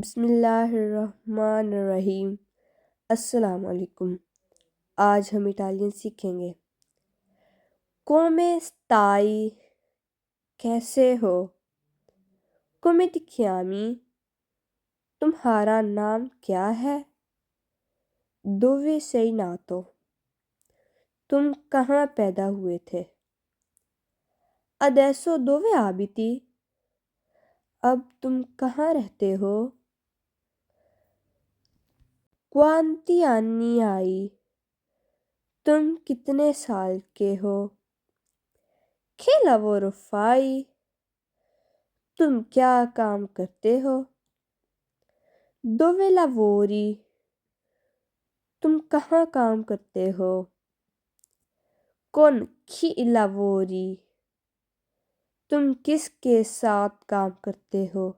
بسم اللہ الرحمن الرحیم۔ السلام علیکم۔ آج ہم اٹالین سیکھیں گے۔ Come stai? کیسے ہو؟ Come ti chiami? تمہارا نام کیا ہے؟ Dove sei nato? تم کہاں پیدا ہوئے تھے؟ Adesso dove abiti? اب تم کہاں رہتے ہو؟ Quanti anni hai? تم کتنے سال کے ہو؟ Che lavoro fai? تم کیا کام کرتے ہو؟ Dove lavori? تم کہاں کام کرتے ہو؟ Con chi lavori? تم کس کے ساتھ کام کرتے ہو؟